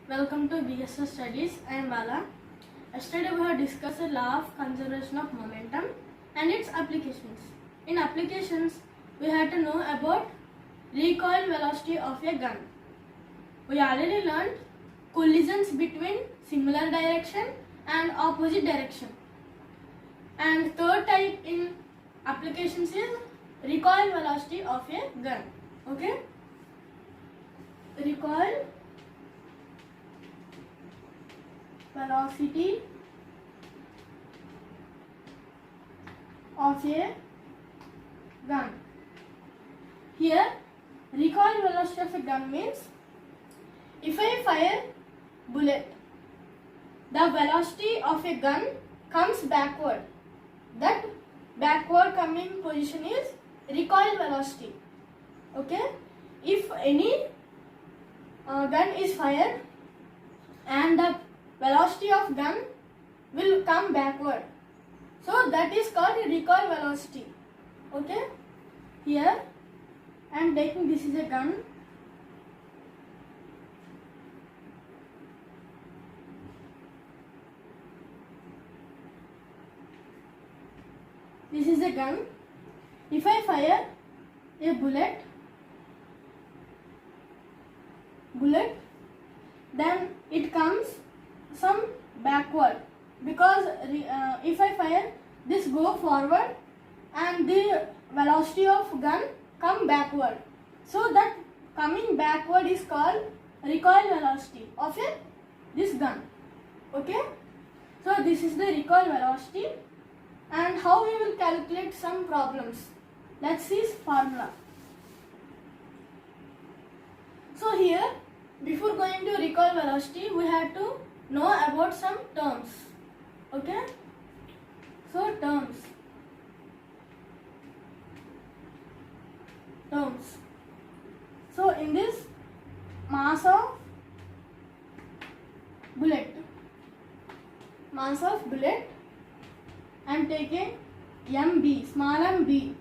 Welcome to BSS Studies. I am Bala. Yesterday we have discussed the law of conservation of momentum and its applications. In applications, we had to know about recoil velocity of a gun. We already learned collisions between similar direction and opposite direction. And third type in applications is recoil velocity of a gun. Okay? Recoil velocity of a gun. Here, recoil velocity of a gun means if I fire bullet, the velocity of a gun comes backward. That backward coming position is recoil velocity. Okay? If any gun is fired and the velocity of gun will come backward, so that is called recoil velocity. Okay? Here I am taking, this is a gun. This is a gun. If I fire a bullet, then it comes some backward, because if I fire this go forward and the velocity of gun come backward, so that coming backward is called recoil velocity of this gun. Okay, so this is the recoil velocity. And how we will calculate some problems? Let's see formula. So here, before going to recoil velocity, we had to know about some terms. Okay? So terms. So in this, mass of bullet, I am taking MB, small mb,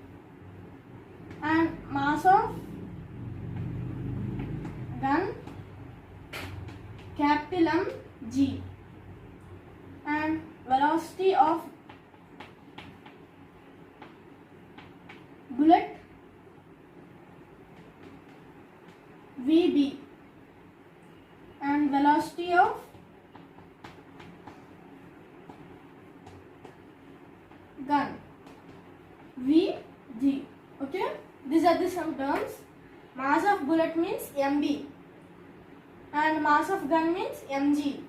and mass of gun, capital M G, and velocity of bullet VB, and velocity of gun VG. Okay, these are the some terms. Mass of bullet means MB and mass of gun means MG.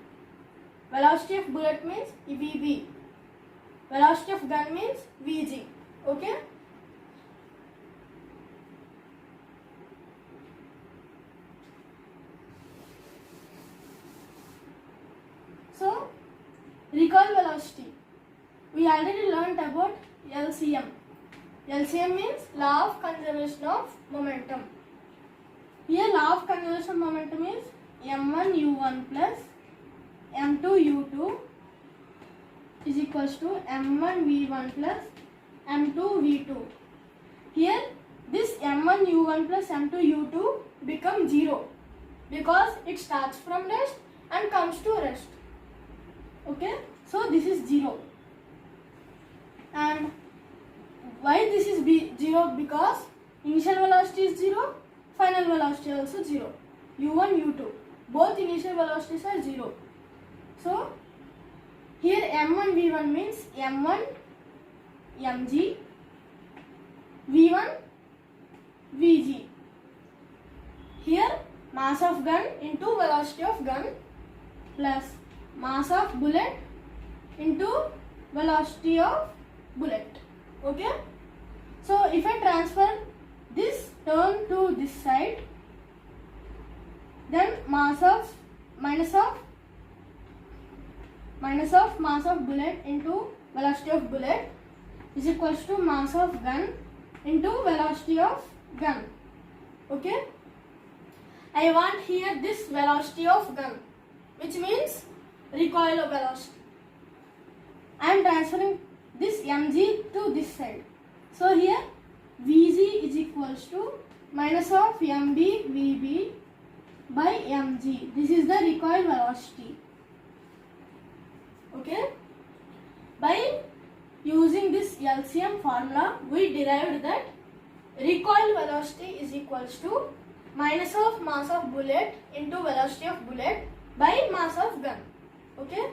Velocity of bullet means VB. Velocity of gun means VG. Okay. So, recoil velocity. We already learnt about LCM. LCM means law of conservation of momentum. Here law of conservation of momentum is m1u1 plus m2u2 is equals to m1v1 plus m2v2. Here this m1u1 plus m2u2 becomes 0 because it starts from rest and comes to rest. Okay, so this is 0. And why this is 0? Because initial velocity is 0, final velocity also 0. u1, u2, both initial velocities are 0. So here m1 v1 means m1 mg, v1 vg. Here mass of gun into velocity of gun plus mass of bullet into velocity of bullet. Okay, so if I transfer this term to this side, then mass of mass of bullet into velocity of bullet is equals to mass of gun into velocity of gun. Okay, I want here this velocity of gun, which means recoil velocity. I am transferring this mg to this side. So here Vg is equals to minus of mb vb by mg. This is the recoil velocity. Okay. By using this LCM formula, we derived that recoil velocity is equals to minus of mass of bullet into velocity of bullet by mass of gun. Okay.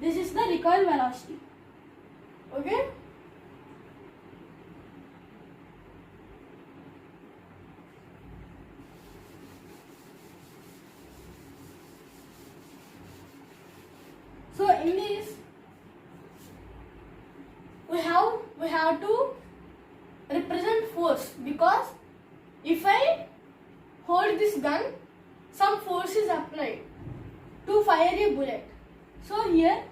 This is the recoil velocity. Okay. So in this we have to represent force, because if I hold this gun, some force is applied to fire a bullet. So here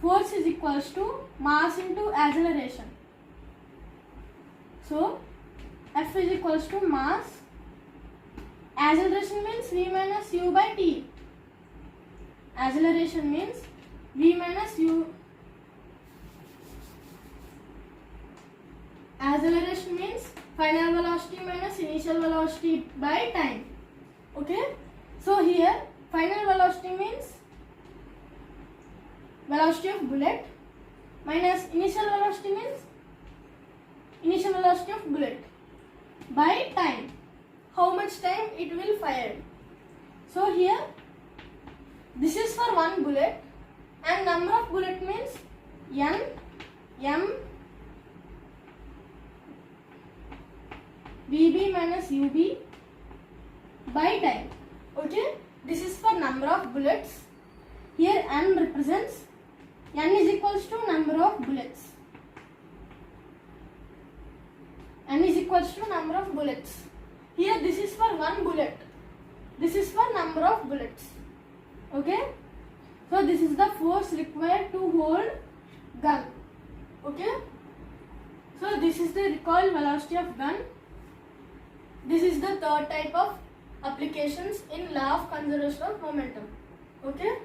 force is equals to mass into acceleration. So F is equals to mass. Acceleration means V minus U by T. Acceleration means V minus U. Acceleration means final velocity minus initial velocity by time. Okay. So here final velocity means velocity of bullet minus initial velocity means initial velocity of bullet by time. How much time it will fire. So here this is for one bullet, and number of bullet means N, M, VB minus UB by time. Okay, this is for number of bullets. Here N represents, N is equals to number of bullets. N is equals to number of bullets. Here this is for one bullet. This is for number of bullets. Okay. So this is the force required to hold gun. Okay. So this is the recoil velocity of gun. This is the third type of applications in law of conservation of momentum. Okay.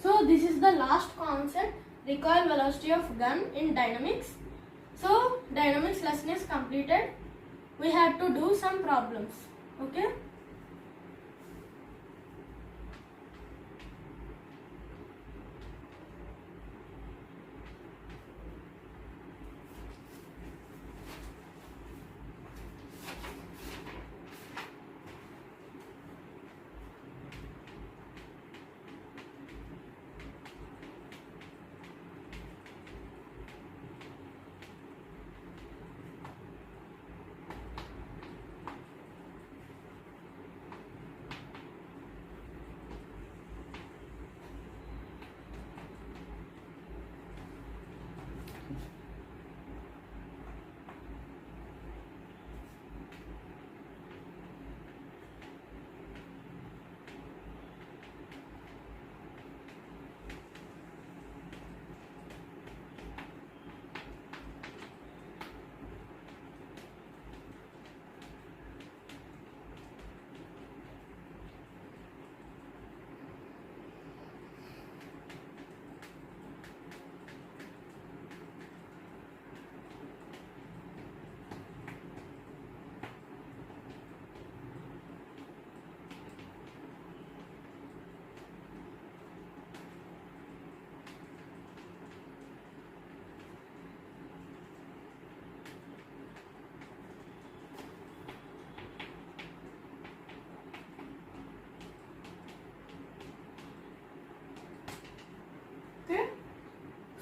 So this is the last concept, recoil velocity of gun in dynamics. So dynamics lesson is completed. We have to do some problems. Okay.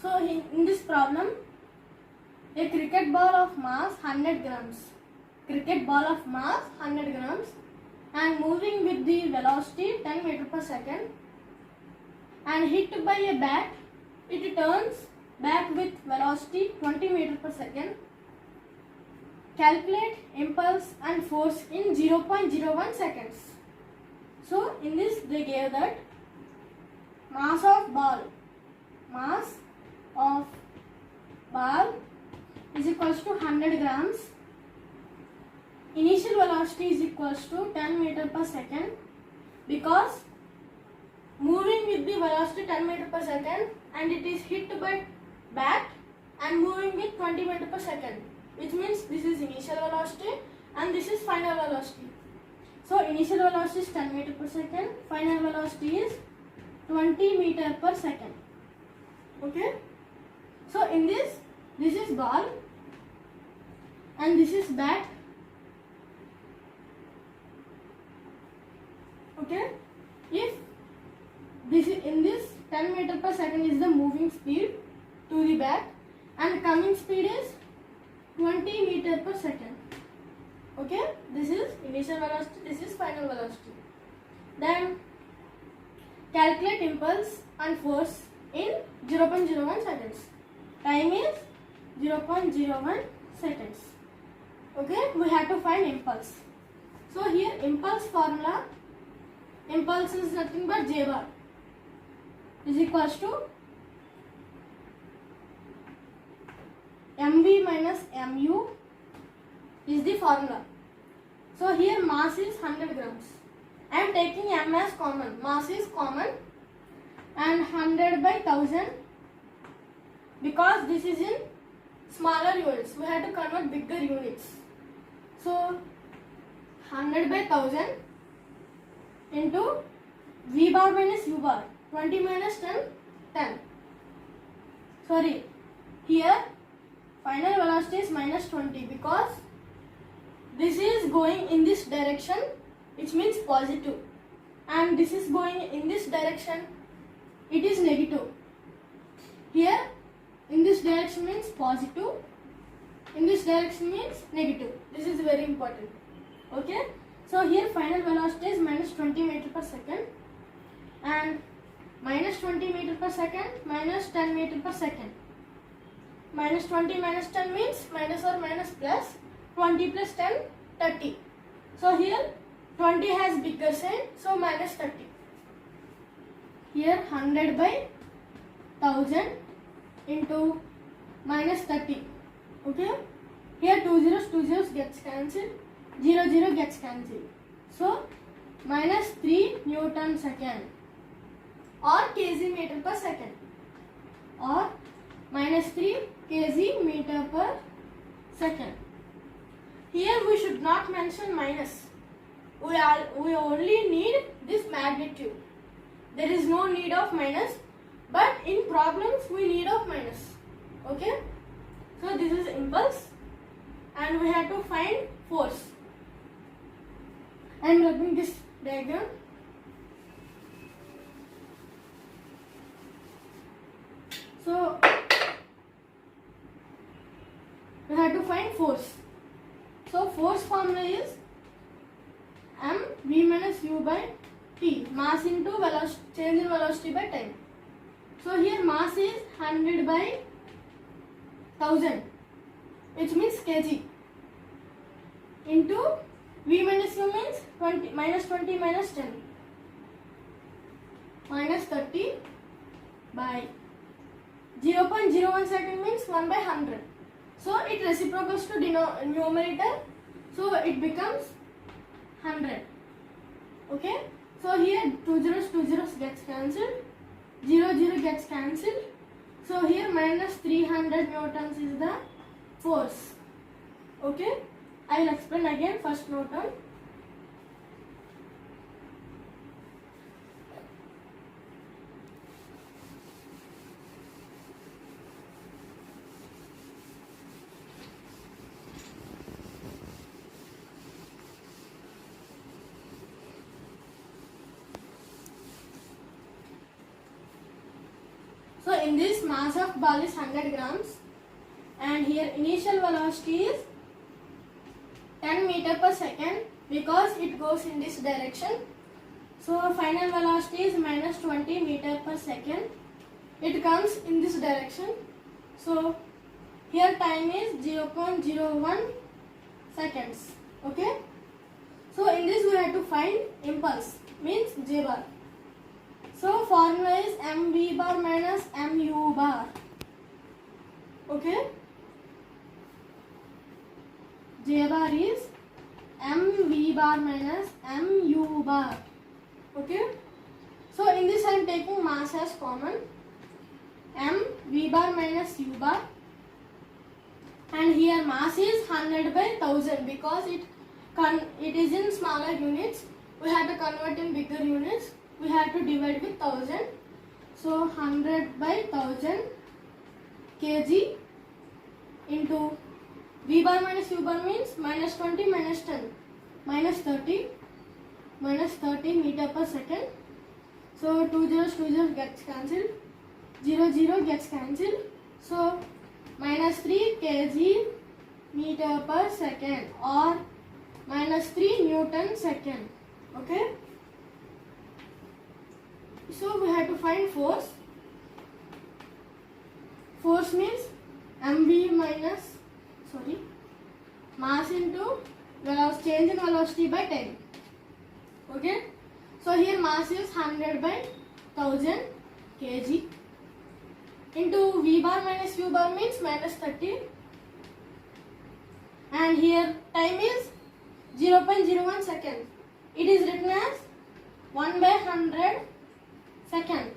So in this problem, a cricket ball of mass 100 grams, and moving with the velocity 10 meter per second and hit by a bat, it turns back with velocity 20 meter per second. Calculate impulse and force in 0.01 seconds. So in this they gave that mass of ball is equals to 100 grams. Initial velocity is equals to 10 meter per second, because moving with the velocity 10 meter per second and it is hit by bat and moving with 20 meter per second, which means this is initial velocity and this is final velocity. So initial velocity is 10 meter per second, final velocity is 20 meter per second. Okay. So in this is ball and this is bat. Okay. If this is in this 10 meter per second is the moving speed to the bat and coming speed is 20 meter per second. Okay, this is initial velocity, this is final velocity. Then calculate impulse and force in 0.01 seconds. Time is 0.01 seconds. Okay, we have to find impulse. So here impulse formula, impulse is nothing but J bar is equals to mv minus mu is the formula. So here mass is 100 grams. I am taking m as common. Mass is common and 100 by 1000 because this is in smaller units. We have to convert bigger units. So 100 by 1000 into v bar minus u bar. 20 minus 10, 10. Sorry, here final velocity is minus 20 because this is going in this direction, which means positive, and this is going in this direction, it is negative. Here in this direction means positive, in this direction means negative. This is very important. Okay, so here final velocity is minus 20 meter per second and minus 20 meter per second minus 10 meter per second. Minus 20 minus 10 means minus or minus plus. 20 plus 10, 30. So here 20 has bigger sign, so minus 30. Here 100 by 1000 into minus 30. Okay. Here 2 zeros gets cancelled. 0 gets cancelled. So minus 3 Newton second or kg meter per second or minus 3 kg meter per second. Here we should not mention minus. We only need this magnitude. There is no need of minus, but in problems we need of minus. Okay. So this is impulse and we have to find force. I am writing this diagram. So we have to find force. So force formula is mv minus u by t, mass into velocity, change in velocity by time. So here mass is 100 by 1000, which means kg, into v minus u means 20 minus 20 minus 10 minus 30 by 0.01 second means 1 by 100. So it reciprocals to numerator, so it becomes 100. Okay. So here 2 zeros gets cancelled, 0 gets cancelled. So here minus 300 newtons is the force. Okay. I will explain again first Newton. So in this mass of ball is 100 grams and here initial velocity is 10 meter per second because it goes in this direction. So final velocity is minus 20 meter per second. It comes in this direction. So here time is 0.01 seconds. Okay. So in this we have to find impulse, means J bar. So formula is mv bar minus mu bar. Okay. J bar is mv bar minus mu bar. Okay. So in this I am taking mass as common, m v bar minus u bar, and here mass is 100 by 1000 because it is in smaller units. We have to convert in bigger units. We have to divide with 1000. So 100 by 1000 kg into v bar minus u bar means minus 20 minus 10 minus 30 meter per second. So 2 zeros gets cancelled, 0 gets cancelled. So minus 3 kg meter per second or minus 3 Newton second. Okay. So we have to find force. Force means mv minus mass into velocity, change in velocity by 10. Okay. So here mass is 100 by 1000 kg into v bar minus u bar means minus 30, and here time is 0.01 second. It is written as 1 by 100 second.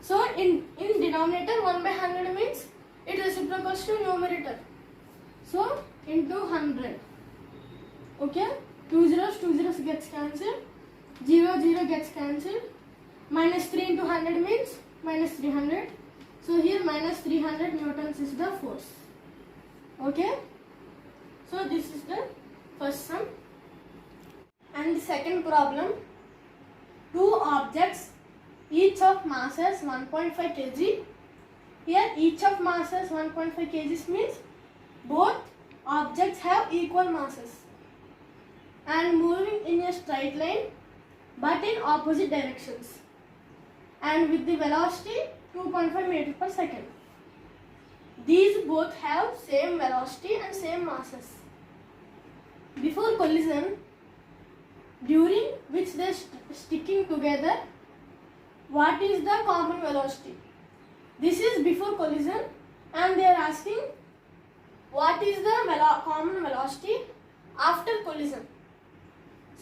So in denominator 1 by 100 means it is reciprocal to numerator. So into 100. Okay. 2 zeros gets cancelled. 0 gets cancelled. Minus 3 into 100 means minus 300. So here minus 300 newtons is the force. Okay. So this is the first sum. And the second problem. Two objects, each of masses 1.5 kg. Here each of masses 1.5 kg means both objects have equal masses and moving in a straight line but in opposite directions and with the velocity 2.5 meters per second. These both have same velocity and same masses. Before collision, during which they are sticking together, what is the common velocity? This is before collision and they are asking what is the common velocity after collision.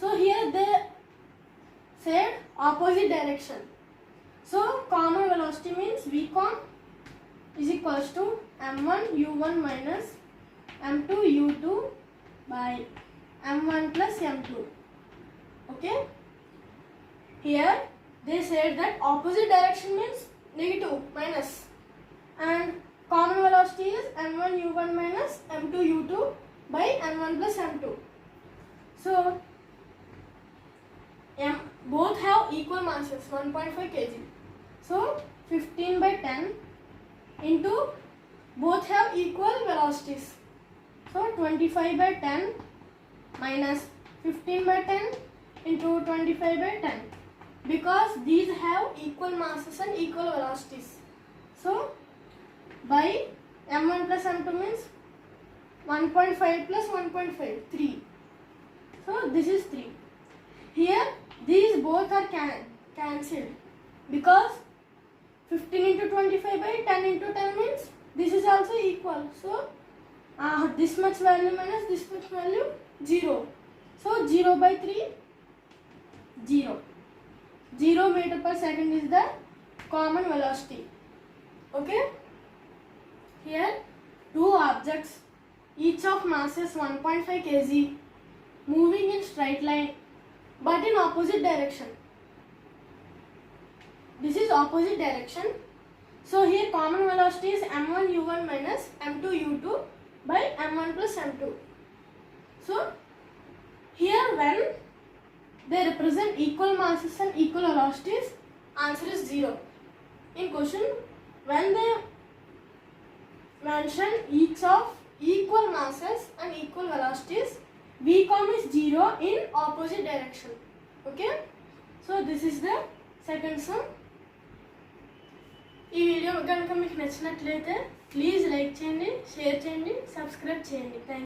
So here they said opposite direction. So common velocity means Vcom is equals to m1 u1 minus m2 u2 by m1 plus m2. Okay. Here they said that opposite direction means negative, minus, and common velocity is m1 u1 minus m2 u2 by m1 plus m2. So both have equal masses 1.5 kg. So 15 by 10 into both have equal velocities. So 25 by 10 minus 15 by 10 into 25 by 10, because these have equal masses and equal velocities. So by m1 plus m2 means 1.5 plus 1.5, 3. So this is 3. Here these both are cancelled because 15 into 25 by 10 into 10 means this is also equal. So this much value minus this much value, 0. So 0 by 3, 0. 0 meter per second is the common velocity. Okay. Here two objects, each of masses 1.5 kg, moving in straight line but in opposite direction. This is opposite direction. So here common velocity is m1 u1 minus m2 u2 by m1 plus m2. So here when they represent equal masses and equal velocities, answer is 0. In question, when they mention each of equal masses and equal velocities, Vcom is 0 in opposite direction. Okay. So this is the second sum. ఈ video కనుక మీకు నచ్చినట్లయితే please like చేయండి, share చేయండి, subscribe చేయండి. Thank you.